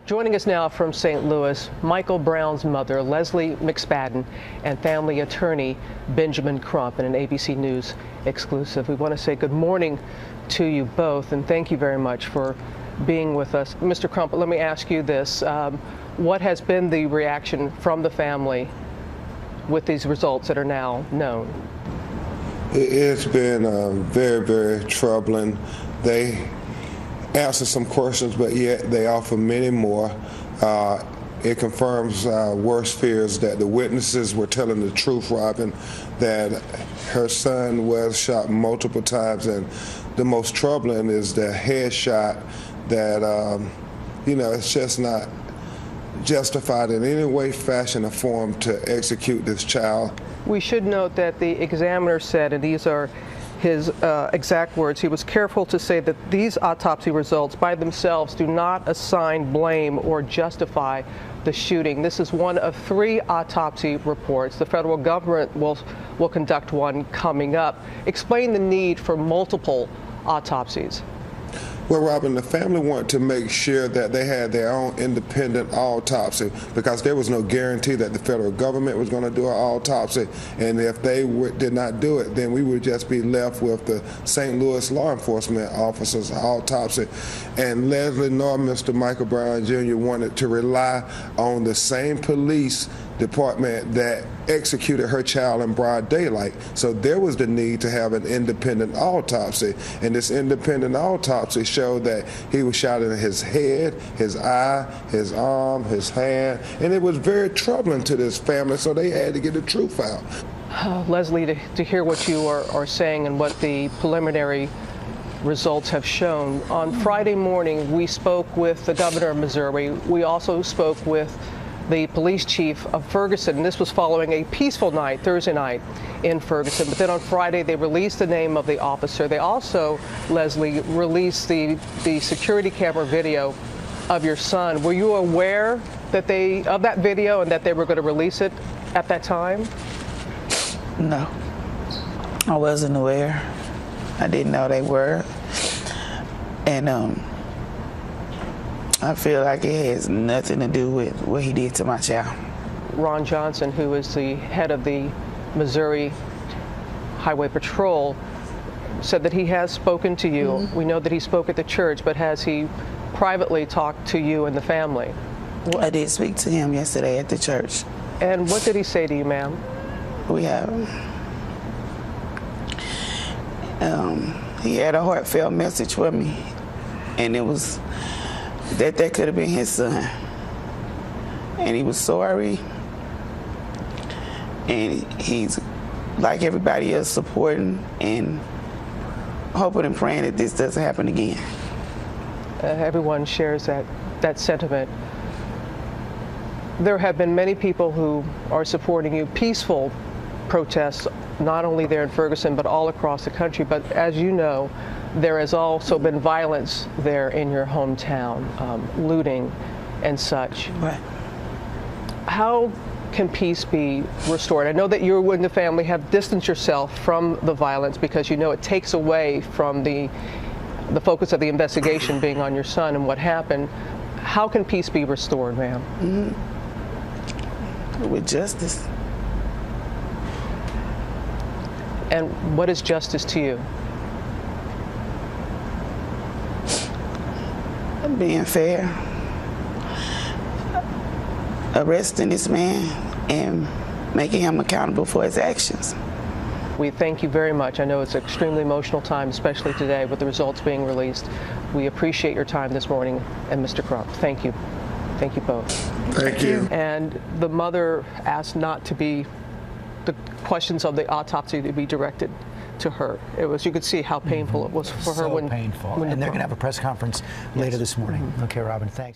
Joining us now from St. Louis, Michael Brown's mother, Lesley McSpadden, and family attorney Benjamin Crump in an ABC News exclusive. We want to say good morning to you both, and thank you very much for being with us. Mr. Crump, let me ask you this. What has been the reaction from the family with these results that are now known? It's been very, very troubling. They answer some questions, but yet they offer many more. It confirms our worst fears that the witnesses were telling the truth, Robin, that her son was shot multiple times, and the most troubling is the headshot that, it's just not justified in any way, fashion, or form to execute this child. We should note that the examiner said, and these are his exact words, he was careful to say that these autopsy results by themselves do not assign blame or justify the shooting. This is one of 3 autopsy reports. The federal government will conduct one coming up. Explain the need for multiple autopsies. Well, Robin, the family wanted to make sure that they had their own independent autopsy because there was no guarantee that the federal government was going to do an autopsy. And if they did not do it, then we would just be left with the St. Louis law enforcement officers' autopsy. And Lesley nor Mr. Michael Brown Jr. wanted to rely on the same police department that executed her child in broad daylight. So there was the need to have an independent autopsy. And this independent autopsy showed that he was shot in his head, his eye, his arm, his hand. And it was very troubling to this family, so they had to get the truth out. Lesley, to hear what you are saying and what the preliminary results have shown. On Friday morning, we spoke with the governor of Missouri. We also spoke with the police chief of Ferguson. This was following a peaceful night, Thursday night, in Ferguson. But then on Friday, they released the name of the officer. They also, Lesley, released the security camera video of your son. Were you aware that of that video and that they were going to release it at that time? No, I wasn't aware. I didn't know they were. And I feel like it has nothing to do with what he did to my child. Ron Johnson, who is the head of the Missouri Highway Patrol, said that he has spoken to you. Mm-hmm. We know that he spoke at the church, but has he privately talked to you and the family? I did speak to him yesterday at the church. And what did he say to you, ma'am? He had a heartfelt message for me, and it was that could have been his son. And he was sorry, and he's, like everybody else, supporting and hoping and praying that this doesn't happen again. Everyone shares that sentiment. There have been many people who are supporting you, peaceful protests, not only there in Ferguson, but all across the country. But as you know, there has also been violence there in your hometown, looting and such. Right. How can peace be restored? I know that you and the family have distanced yourself from the violence because you know it takes away from the focus of the investigation being on your son and what happened. How can peace be restored, ma'am? Mm-hmm. With justice. And what is justice to you? Being fair, arresting this man and making him accountable for his actions. We thank you very much. I know it's an extremely emotional time, especially today with the results being released. We appreciate your time this morning, and Mr. Crump, thank you. Thank you both. Thank you. And the mother asked not to be, the questions of the autopsy to be directed to her. It was, you could see how painful it was for her. So painful. And they're going to have a press conference later this morning. Okay, Robin, thanks.